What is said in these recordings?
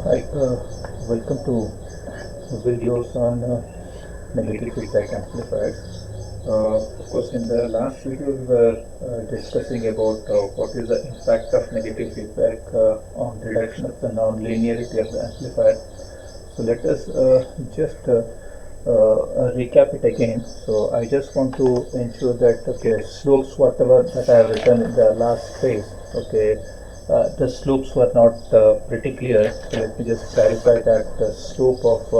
Hi, welcome to videos on negative feedback amplifiers. Of course, in the last video, we were discussing about what is the impact of negative feedback on reduction of the non-linearity of the amplifier. So let us just recap it again. So I just want to ensure that okay, slopes whatever that I have written in the last phase. Okay, the slopes were not pretty clear. So let me just clarify that the slope of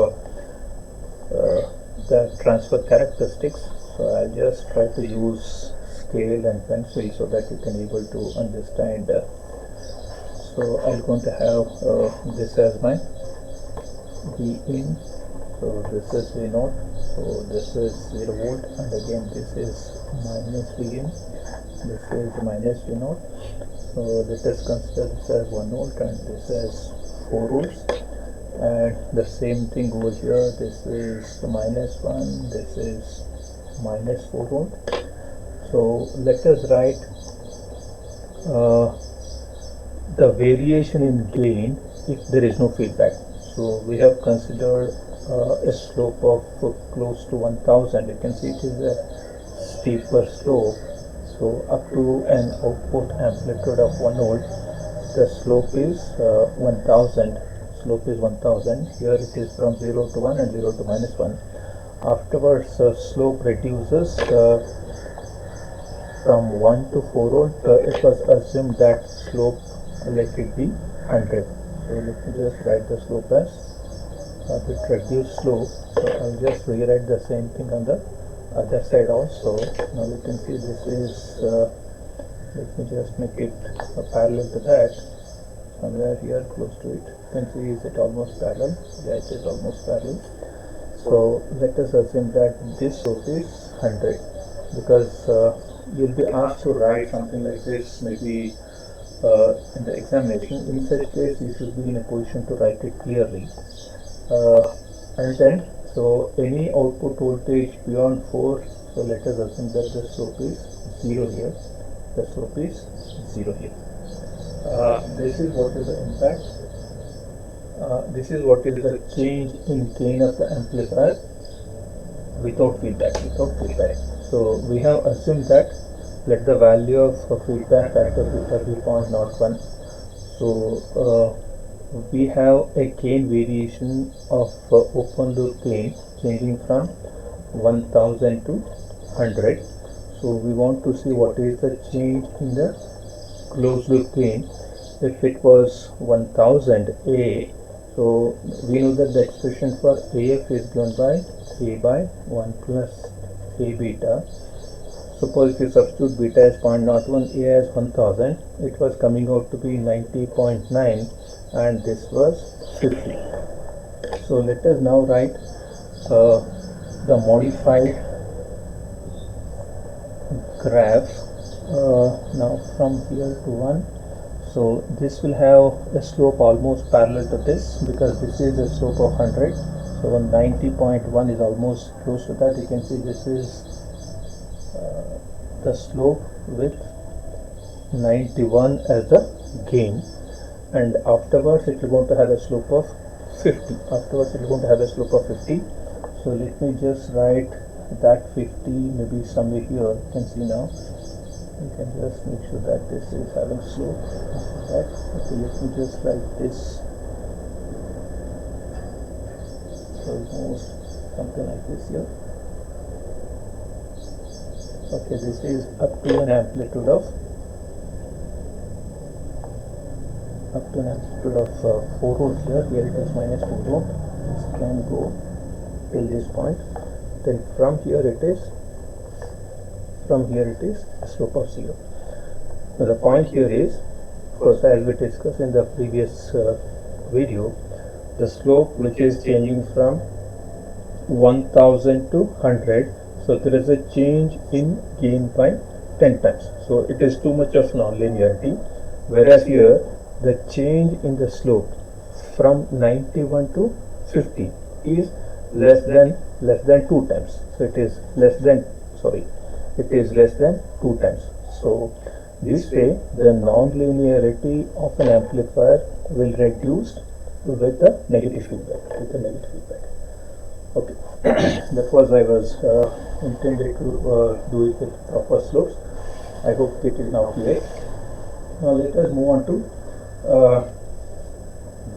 the transfer characteristics. So I'll just try to use scale and pencil so that you can able to understand. So I'm going to have this as my V in. So this is V naught. So this is 0 volt, and again this is minus V in. This is minus V naught. So let us consider this as 1 volt and this as 4 volts. And the same thing over here. This is minus 1. This is minus 4 volt. So let us write the variation in gain if there is no feedback. So we have considered a slope of close to 1000. You can see it is a steeper slope. So up to an output amplitude of 1 volt, the slope is 1000. Slope is 1000. Here it is from 0 to 1 and 0 to minus 1. Afterwards, slope reduces from 1 to 4 volt. It was assumed that slope let it be 100. So let me just write the slope as a bit reduced slope. So I'll just rewrite the same thing on the other side also. Now you can see this is let me just make it parallel to that. Somewhere here close to it. You can see is it almost parallel? Yeah, it is almost parallel. So let us assume that this slope is 100 because you'll be asked to write something like this maybe in the examination. In such case, you should be in a position to write it clearly. And then, so any output voltage beyond 4, so let us assume that the slope is 0 here. The slope is 0 here. This is what is the impact. This is what is the change in gain of the amplifier without feedback. So we have assumed that let the value of feedback factor beta be 0.01. So we have a gain variation of open loop gain changing from 1000 to 100. So we want to see what is the change in the closed loop gain. If it was 1000 A, so we know that the expression for AF is given by A by 1 plus A beta. Suppose if you substitute beta as 0.01, A as 1000, it was coming out to be 90.9 and this was 50. So let us now write the modified graph now from here to 1. So this will have a slope almost parallel to this because this is a slope of 100. So 90.1 is almost close to that. You can see this is the slope with 91 as the gain, and afterwards it is going to have a slope of 50. So let me just write that 50 maybe somewhere here. You can see now. You can just make sure that this is having slope after that. Okay, let me just write this. So almost something like this here. Okay, this is up to an amplitude of 4 volts here. Here it is minus 4 volt. This can go till this point. Then from here it is a slope of 0. Now the point here is, of course, as we discussed in the previous video, the slope which is changing from 1000 to 100. So there is a change in gain by 10 times. So it is too much of non-linearity. Whereas here the change in the slope from 91 to 50 is less than 2 times. So it is less than 2 times. So this way the non-linearity of an amplifier will reduce with the negative feedback. Okay, that was I was intended to do it with proper slopes. I hope it is now clear. Now let us move on to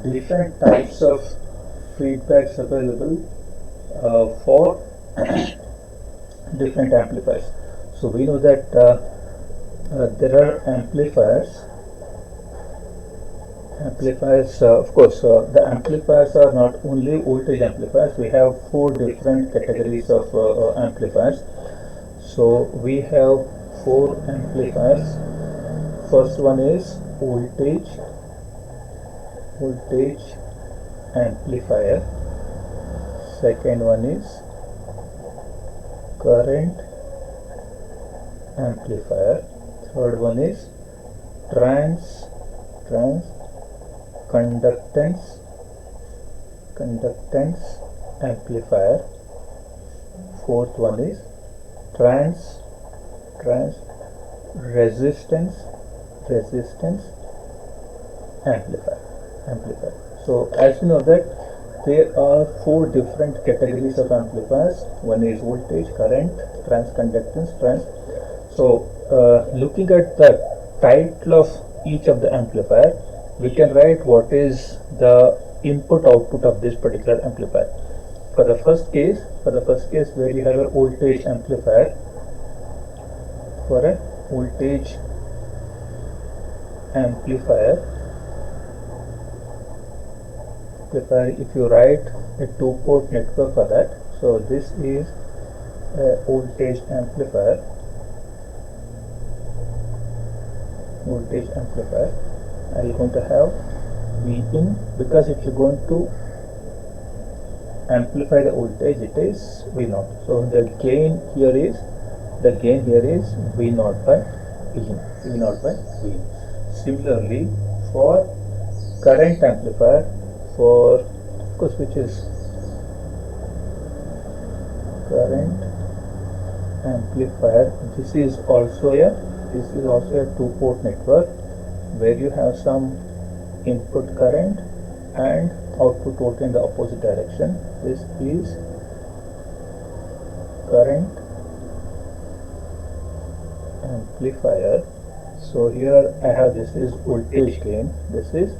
different types of feedbacks available for different amplifiers. So we know that there are amplifiers. Of course, the amplifiers are not only voltage amplifiers. We have four different categories of amplifiers. So we have four amplifiers. First one is voltage amplifier. Second one is current amplifier. Third one is conductance amplifier. Fourth one is trans resistance amplifier. So as you know that there are four different categories of amplifiers. One is voltage, current, transconductance, So looking at the title of each of the amplifier, we can write what is the input output of this particular amplifier. For the first case where you have a voltage amplifier, if you write a two-port network for that, so this is a voltage amplifier. Are you going to have V in, because if you're going to amplify the voltage, it is V0. So the gain here is V0 by V in. Similarly, for current amplifier, which is current amplifier, this is also a two-port network where you have some input current and output voltage in the opposite direction. This is current amplifier. So here I have, this is voltage gain, this is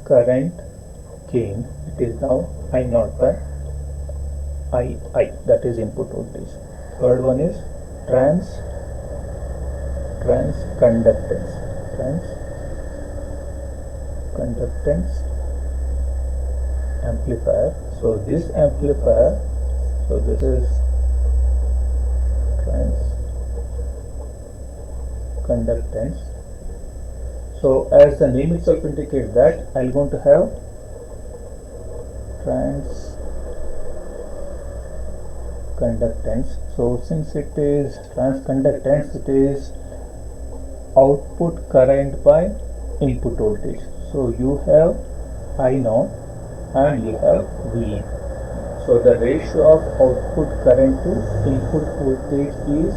current gain. It is now I0 by II, that is input voltage. Third one is transconductance amplifier. So this amplifier, so this is transconductance. So as the name itself indicates that I'm going to have transconductance. So since it is transconductance, it is output current by input voltage. So you have I0 and you have V. So the ratio of output current to input voltage is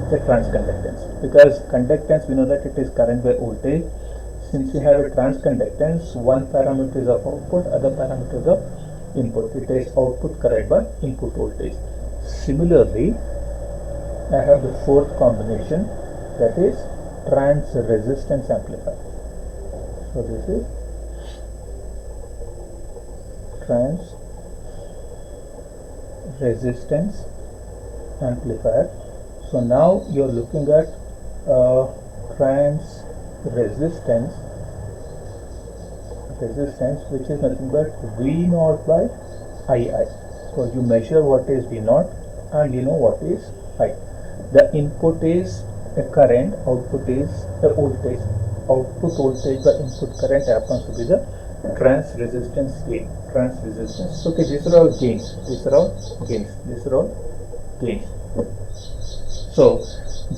the transconductance, because conductance, we know that it is current by voltage. Since you have a transconductance, one parameter is of output, other parameter is of input. It is output current by input voltage. Similarly, I have the fourth combination, that is trans resistance amplifier. So this is trans resistance amplifier. So now you are looking at trans resistance, which is nothing but V0 by II. So you measure what is V0 and you know what is I. The input is a current, output is a voltage. Output voltage by input current happens to be the trans resistance gain. Okay, these are all gains. So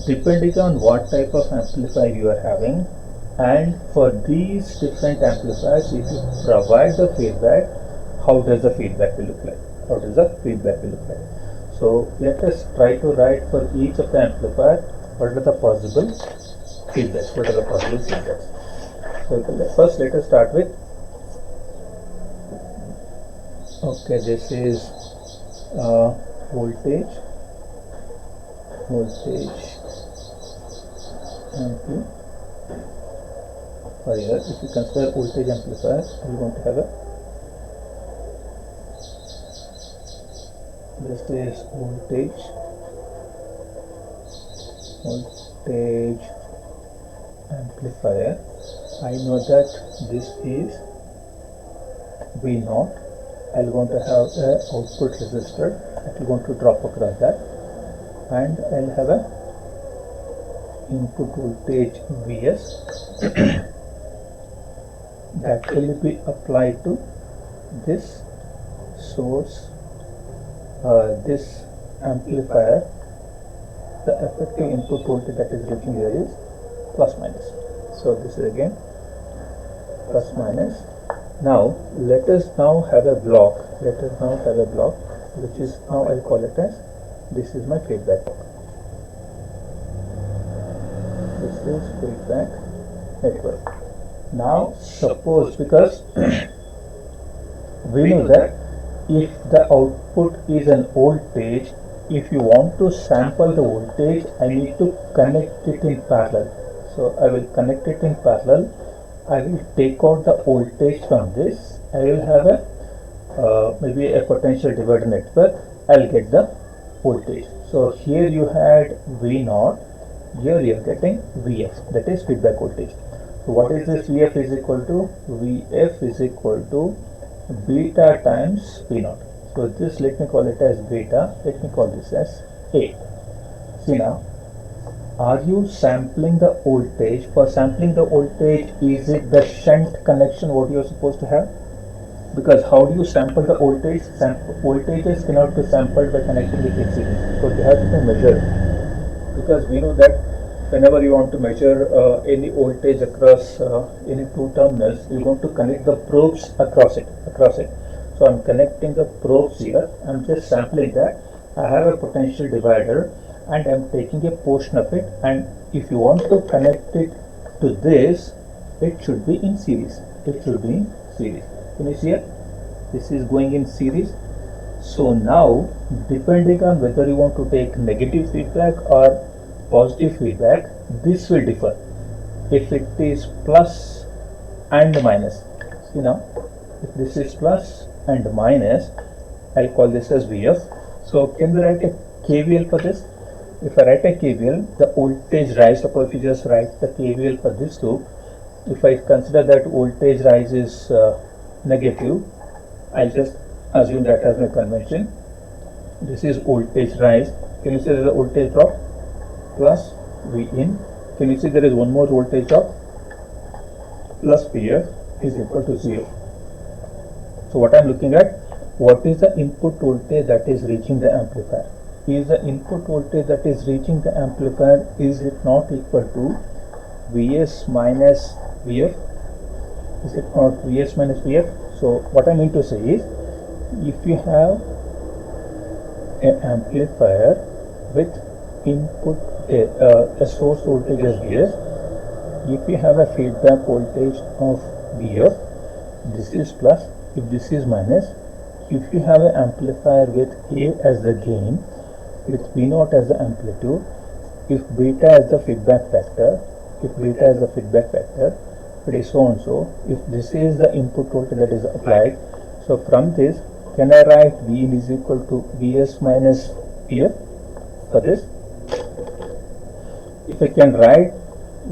depending on what type of amplifier you are having, and for these different amplifiers, if you provide the feedback, how does the feedback will look like? So let us try to write for each of the amplifier what are the possible feedbacks. So first let us start with, okay, this is voltage amplifier. If you consider voltage amplifier, you are going to have a, this is voltage amplifier. I know that this is V0. I'm going to have a output resistor that is going to drop across that, and I'll have a input voltage Vs that will be applied to this source, this amplifier. The effective input voltage that is reaching here is plus minus. So this is again plus minus. Now let us now have a block. Which is, now I'll call it as, this is my feedback. This is feedback network. Now suppose, because we know that if the output is an voltage, if you want to sample the voltage, I need to connect it in parallel. So I will connect it in parallel. I will take out the voltage from this. I will have a maybe a potential divider network. I'll get the voltage. So here you had V0, here you are getting Vf, that is feedback voltage. So what is this? Vf is equal to beta times V0. So this, let me call it as beta, let me call this as A. See now, are you sampling the voltage? For sampling the voltage, is it the shunt connection what you are supposed to have? Because how do you sample the voltage? Voltages cannot be sampled by connecting it in series. So they have to be measured. Because we know that whenever you want to measure any voltage across any two terminals, you want to connect the probes across it. So I'm connecting the probes here. I'm just sampling that. I have a potential divider and I'm taking a portion of it, and if you want to connect it to this, it should be in series. Can you see it? This is going in series. So now, depending on whether you want to take negative feedback or positive feedback, this will differ. If it is plus and minus, see now, if this is plus and minus, I'll call this as Vf. So can we write a KVL for this? If I write a KVL, the voltage rise, suppose if you just write the KVL for this loop, if I consider that voltage rise is negative, I'll just assume that as my convention. This is voltage rise. Can you see there is a voltage drop? Plus V in. Can you see there is one more voltage drop? Plus Vf is equal to 0. So what I am looking at, what is the input voltage that is reaching the amplifier? Is the input voltage that is reaching the amplifier, is it not equal to Vs minus Vf? Is it not Vs minus Vf? So what I mean to say is, if you have an amplifier with input a source voltage as Vs, if you have a feedback voltage of Vf, this is plus, if this is minus. If you have an amplifier with A as the gain, with V0 as the amplitude, if beta as the feedback factor, it is so and so. If this is the input voltage that is applied, so from this, can I write V in is equal to Vs minus Vf for this? If I can write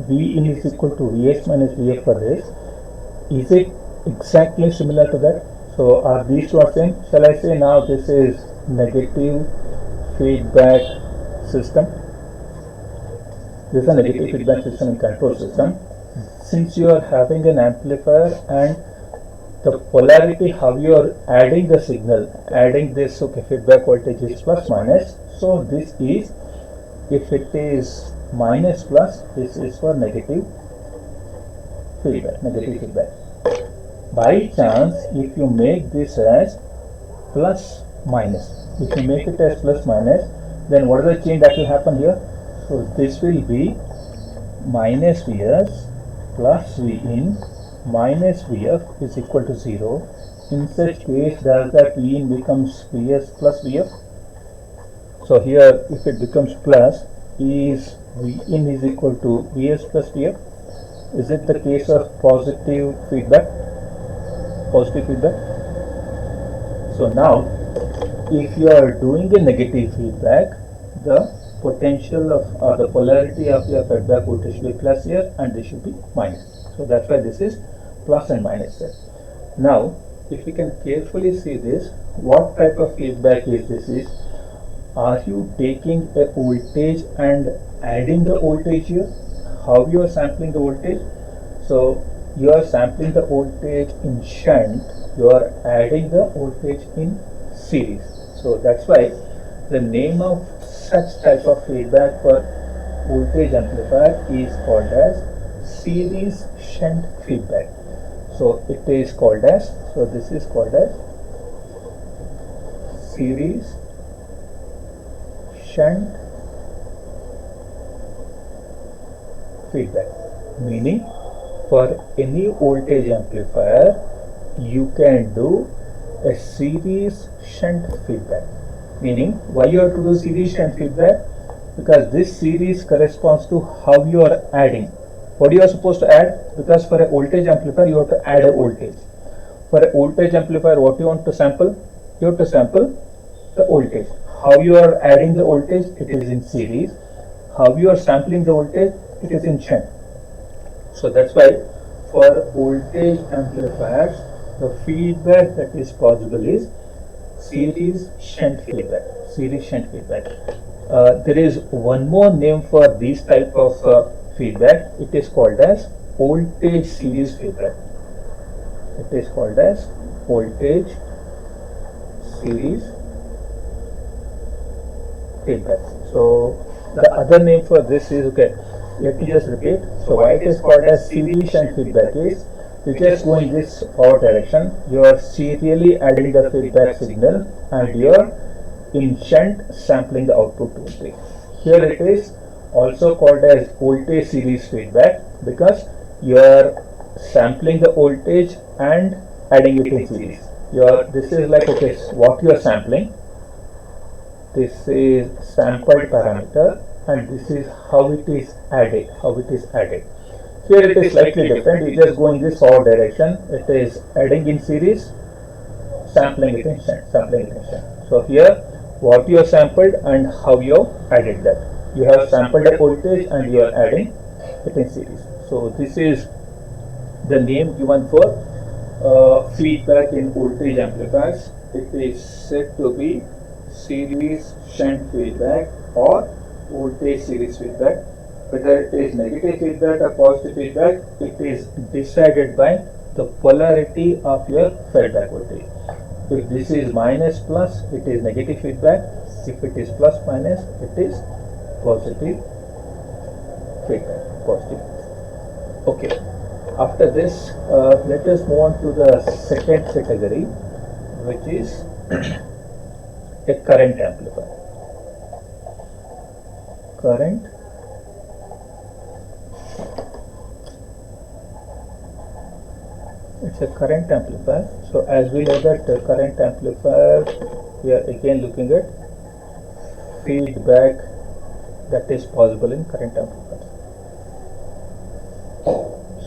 V in is equal to Vs minus Vf for this, is it exactly similar to that? So are these two are same? Shall I say now this is negative feedback system? This is a negative feedback system in control system. Since you are having an amplifier and the polarity, how you are adding the signal, adding this, okay, feedback voltage is plus minus. So this is, if it is minus plus, this is for negative feedback. By chance, if you make this as plus minus, then what is the change that will happen here? So this will be minus Vs plus V in minus Vf is equal to 0. In such case, does that V in becomes Vs plus Vf? So here, if it becomes plus, is V in is equal to Vs plus Vf? Is it the case of positive feedback? Positive feedback. So now, if you are doing a negative feedback, the potential of or the polarity of your feedback voltage should be plus here, and this should be minus. So that's why this is plus and minus there. Now, if we can carefully see this, what type of feedback is this? Are you taking a voltage and adding the voltage here? How you are sampling the voltage? So you are sampling the voltage in shunt, you are adding the voltage in series. So that's why the name of such type of feedback for voltage amplifier is called as series shunt feedback. So it is called as, so this is called as series shunt feedback, meaning for any voltage amplifier you can do a series shunt feedback. Meaning, why you have to do series shunt feedback? Because this series corresponds to how you are adding. What you are supposed to add? Because for a voltage amplifier you have to add a voltage. For a voltage amplifier, what you want to sample? You have to sample the voltage. How you are adding the voltage? It is in series. How you are sampling the voltage? It is in shunt. So that's why for voltage amplifiers, the feedback that is possible is series shunt feedback. Series shunt feedback. There is one more name for this type of feedback. It is called as voltage series feedback. It is called as voltage series feedback. So the other name for this is, okay, let me just repeat. So why it is called as series shunt feedback is, you just go in this forward direction, you are serially adding the feedback signal and you are in shunt sampling the output voltage. Here it is also called as voltage series feedback because you are sampling the voltage and adding it in series. This is like, okay, what you are sampling. This is sampled parameter and this is how it is added. Here it is slightly different. You just go in this forward direction. It is adding in series, sampling it in shunt. So here, what you have sampled and how you have added that. You have sampled a voltage and you are adding it in series. So this is the name given for feedback in voltage amplifiers. It is said to be series shunt feedback or voltage series feedback. Whether it is negative feedback or positive feedback, it is decided by the polarity of your feedback voltage. If this is minus plus, it is negative feedback. If it is plus minus, it is positive feedback. Okay. After this, let us move on to the second category, which is a current amplifier. Current it's a current amplifier. So as we know that the current amplifier, we are again looking at feedback that is possible in current amplifiers.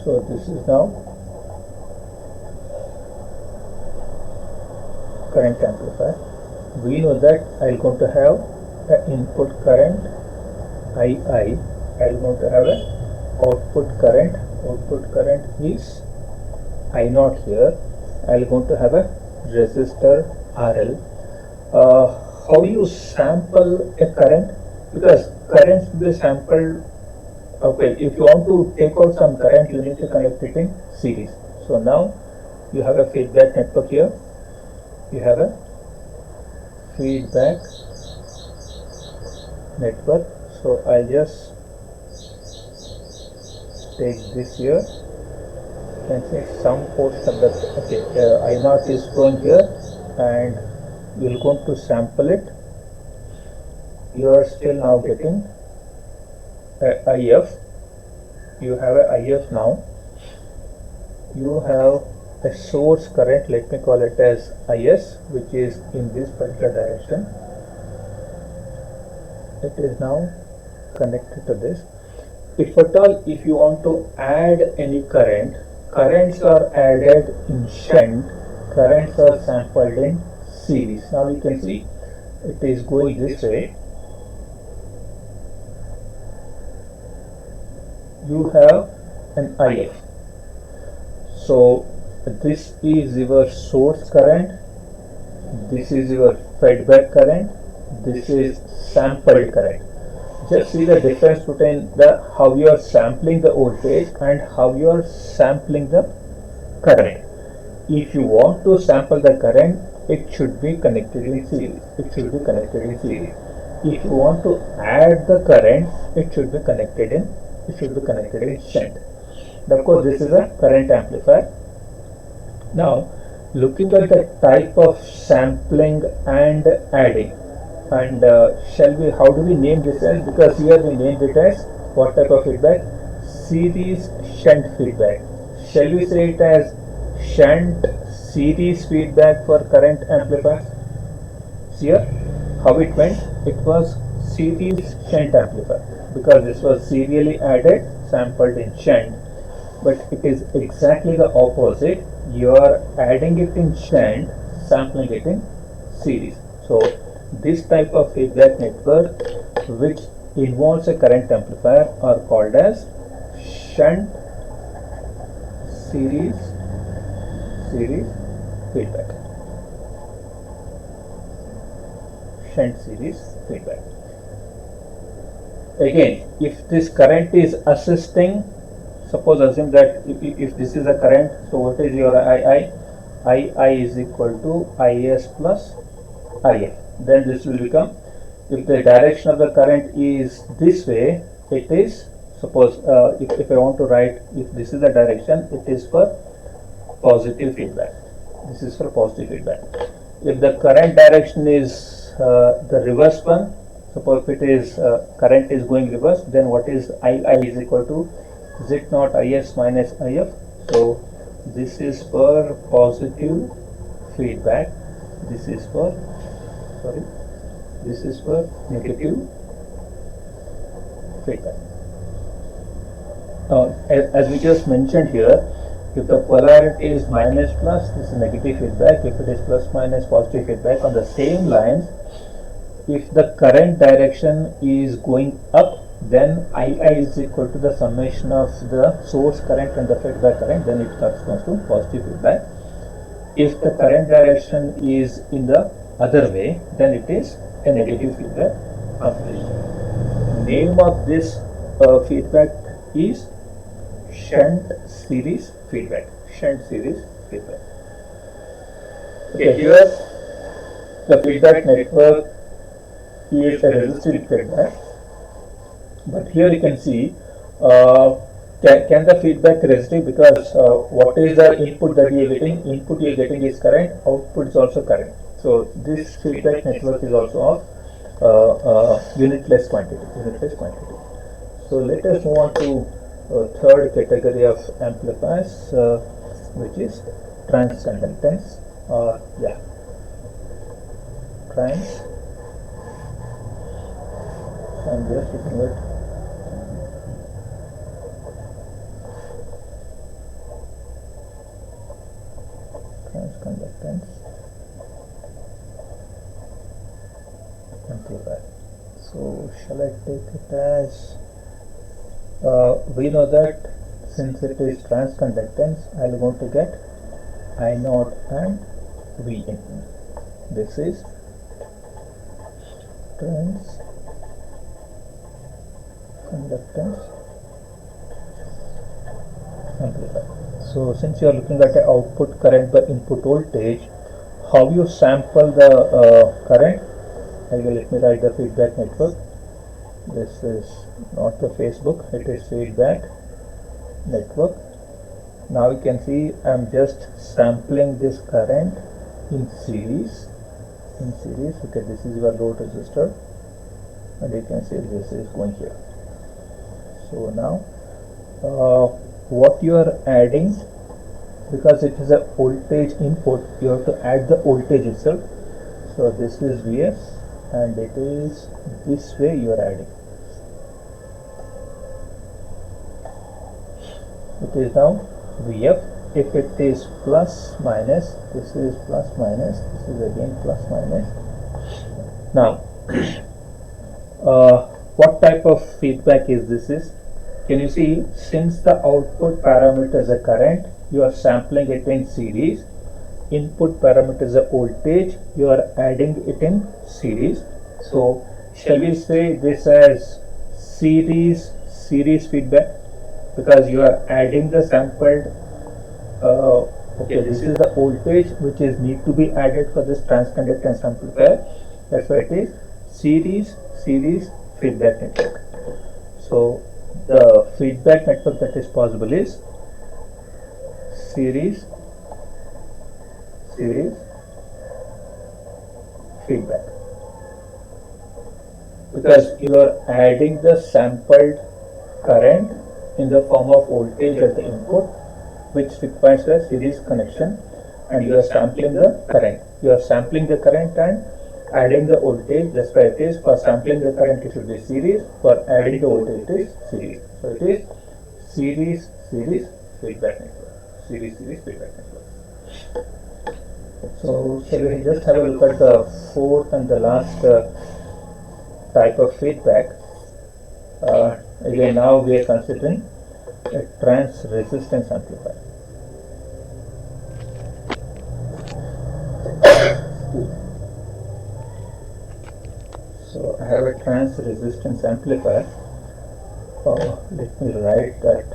So this is now current amplifier. We know that I am going to have the input current II, I am going to have a output current. Output current is I0 here. I am going to have a resistor RL. How do you sample a current? Because current will be sampled. Okay, if you want to take out some current, you need to connect it in series. So now you have a feedback network here. You have a feedback network. So I'll just take this here. You can see some portion of the, okay, I0 is going here and you're going to sample it. You are still now getting IF. You have a IF now. you have a source current, let me call it as IS, which is in this particular direction. It is now connected to this. If at all, if you want to add any current, currents are added in shunt, currents are sampled in series. Now you can see it is going this way. You have an IF. So this is your source current, this is your feedback current, this is sampled current. Just see the difference between the how you are sampling the voltage and how you are sampling the current. If you want to sample the current, it should be connected in series. It should be connected in series. If you want to add the current, it should be connected in shunt. Of course, this is a current amplifier. Now, looking at the type of sampling and adding, and how do we name this as? Because here we named it as what type of feedback? Series shunt feedback. Shall we say it as shunt series feedback for current amplifiers? Here, how it went? It was series shunt amplifier because this was serially added, sampled in shunt. But it is exactly the opposite. You are adding it in shunt, sampling it in series. So this type of feedback network which involves a current amplifier are called as shunt series feedback. Shunt series feedback. Again, if this current is assisting, suppose assume that if this is a current, so what is your II? II is equal to IS plus IF. Then this will become, if the direction of the current is this way, it is, suppose if I want to write, if this is the direction, it is for positive feedback. This is for positive feedback. If the current direction is the reverse one, suppose if it is current is going reverse, then what is II is equal to Z0 IS minus IF. So this is for positive feedback. This is for negative feedback. As we just mentioned here, if the polarity is minus plus, this is negative feedback. If it is plus minus, positive feedback. On the same lines, if the current direction is going up, then II is equal to the summation of the source current and the feedback current, then it corresponds to positive feedback. If the current direction is in the other way, then it is a negative feedback configuration. Name of this feedback is shunt series feedback. Shunt series feedback. Okay, here the feedback network is a resistive feedback. But here you can see, can the feedback resistive, because what is the input that you are getting? Input you are getting is current, output is also current. So this feedback network is also of unitless quantity. So let us move on to third category of amplifiers, which is transconductance, or trans. So I'm just looking at transconductance amplifier. So shall I take it as, we know that since it is transconductance, I am going to get I0 and Vin. This is transconductance amplifier. So since you are looking at the output current by input voltage, how you sample the current? Let me write the feedback network. This is not the Facebook, it is feedback network. Now you can see I am just sampling this current in series. Okay, this is your load resistor, and you can see this is going here. So now what you are adding because it is a voltage input, you have to add the voltage itself. So this is Vs and it is this way you are adding. It is now Vf. If it is plus minus, this is plus minus, this is again plus minus. Now what type of feedback is this is? Can you see, since the output parameter is a current, you are sampling it in series. Input parameter is a voltage, you are adding it in series. So shall we say this as series feedback, because you are adding the sampled okay, this is the voltage which is need to be added for this transconductance amplifier. That's why it is series feedback network. So the feedback network that is possible is series feedback, because you are adding the sampled current in the form of voltage at the input, which requires a series connection, and you are sampling the current. You are sampling the current and adding the voltage. That's why it is, for sampling the current it should be series, for adding the voltage it is series. So it is series feedback network. Series feedback network. So we just have a look at the fourth and the last type of feedback. Again, now we are considering a trans resistance amplifier. So I have a trans resistance amplifier. Let me write that.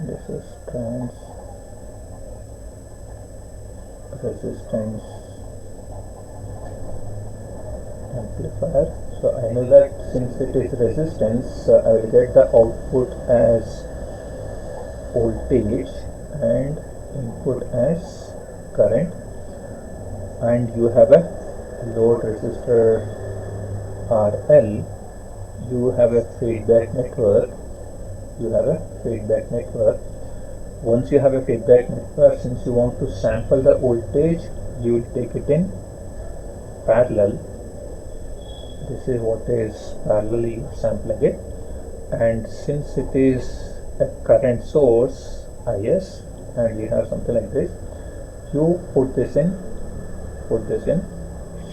This is trans resistance amplifier. So I know that since it is resistance, I will get the output as voltage and input as current, and you have a load resistor RL. You have a feedback network. Once you have a feedback network, since you want to sample the voltage, you will take it in parallel. This is what is parallelly sampling it, and since it is a current source IS, and we have something like this, you put this in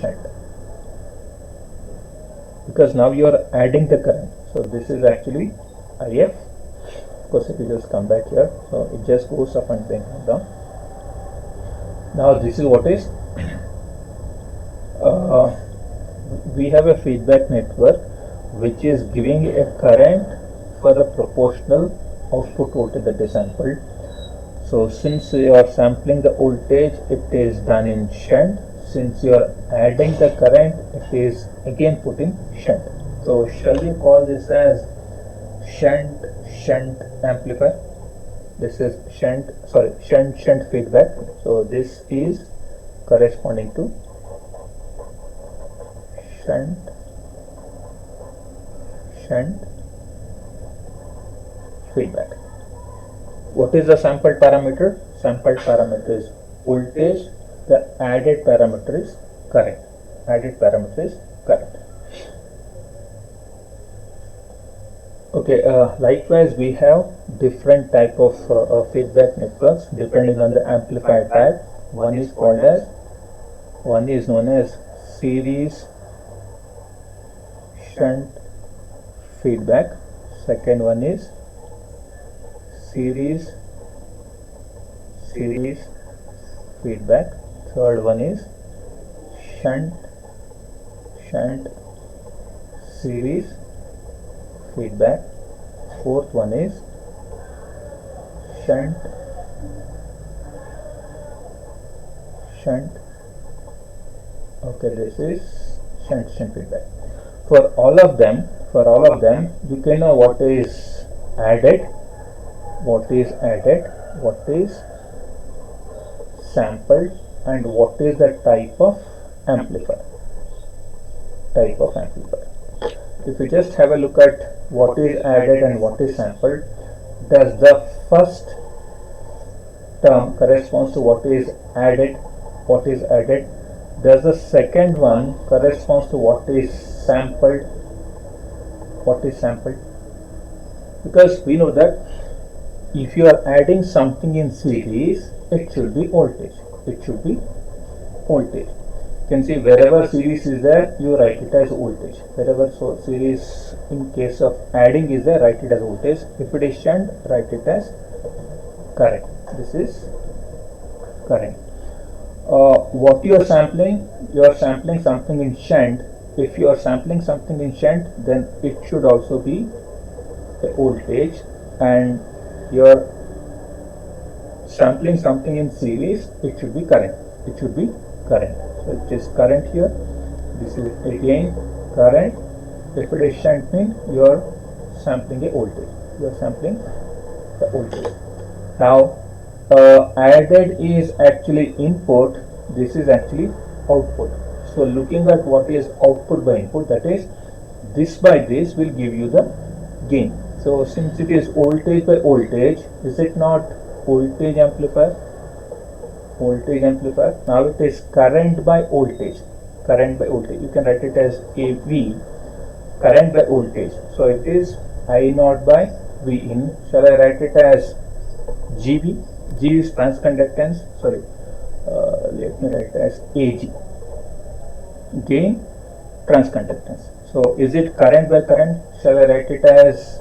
shunt, because now you are adding the current. So this is actually IF. Of course, if you just come back here, so it just goes up and then down. Now this is what is we have a feedback network which is giving a current for the proportional output voltage that is sampled. So since you are sampling the voltage, it is done in shunt. Since you are adding the current, it is again put in shunt. So shall we call this as shunt amplifier? This is shunt feedback. So this is corresponding to shunt feedback. What is the sampled parameter? Sampled parameter is voltage. The added parameter is current. Okay, likewise we have different type of feedback networks depending on the amplifier type. One is known as series shunt feedback. Second one is series feedback. Third one is shunt series feedback. Fourth one is shunt. Okay, this is shunt feedback. For all of them, you can know what is added, what is sampled, and what is the type of amplifier. type of amplifier. If we just have a look at what is added and what is sampled, does the first term corresponds to what is added, does the second one corresponds to what is sampled, because we know that if you are adding something in series, it should be voltage. You can see wherever series is there, you write it as voltage. Wherever series in case of adding is there, write it as voltage. If it is shunt, write it as current. This is current. What you are sampling something in shunt. If you are sampling something in shunt, then it should also be a voltage, and you are sampling something in series, it should be current. So it is current here. This is again current. If it is shunt, means you are sampling a voltage. Now added is actually input, this is actually output. So looking at what is output by input, that is this by this will give you the gain. So since it is voltage by voltage, is it not voltage amplifier? Now it is current by voltage. You can write it as AV, current by voltage. So it is I naught by V in. Shall I write it as GB? G is transconductance. Let me write it as AG. Gain, transconductance. So is it current by current? Shall I write it as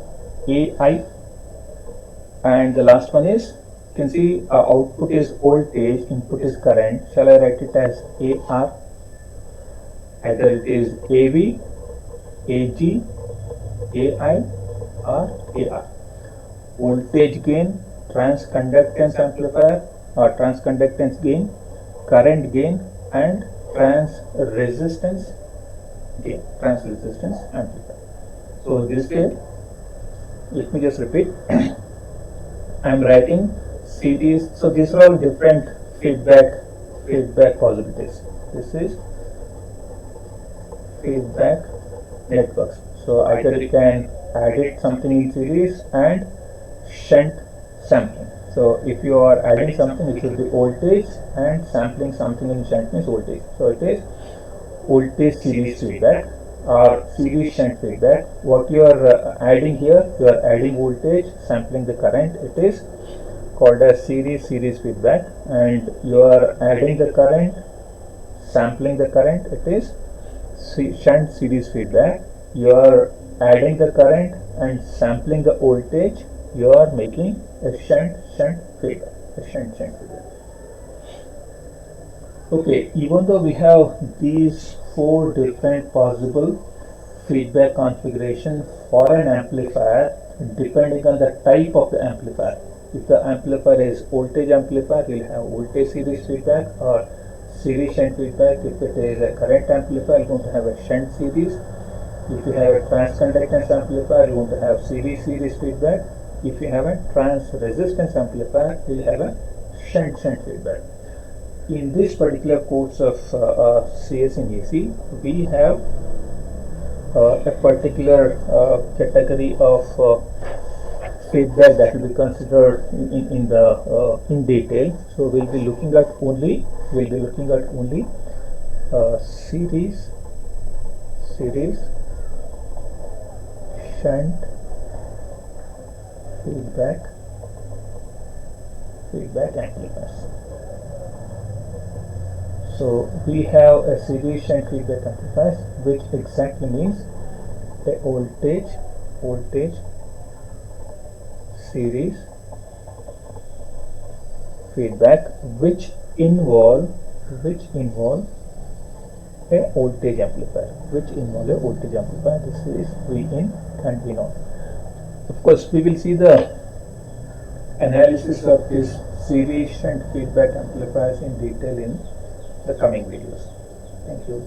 AI? And the last one is, you can see output is voltage, input is current. Shall I write it as AR? Either it is AV, AG, AI, or AR. Voltage gain, transconductance amplifier or transconductance gain, current gain, and transresistance amplifier. So this way, let me just repeat. I am writing series. So these are all different feedback possibilities. This is feedback networks. So either you can add something in series and shunt sampling. So if you are adding something, it should be voltage, and sampling something in shunt means voltage. So it is voltage series feedback or series shunt feedback. What you are adding here, you are adding voltage, sampling the current. It is called as series feedback, and you are adding the current, sampling the current. It is shunt series feedback. You are adding the current and sampling the voltage. You are making a shunt feedback. Okay, even though we have these 4 different possible feedback configuration for an amplifier, depending on the type of the amplifier. If the amplifier is voltage amplifier, we'll have voltage series feedback or series shunt feedback. If it is a current amplifier, you're going to have a shunt series. If you have a transconductance amplifier, you're going to have series feedback. If you have a transresistance amplifier, you'll have a shunt feedback. In this particular course of CS in AC, we have a particular category of feedback that will be considered in detail. So we'll be looking at only series shunt feedback amplifiers. So we have a series shunt feedback amplifiers, which exactly means a voltage series feedback which involve a voltage amplifier. This is V in and V naught. Of course, we will see the analysis of this series shunt feedback amplifiers in detail in the coming videos. Thank you.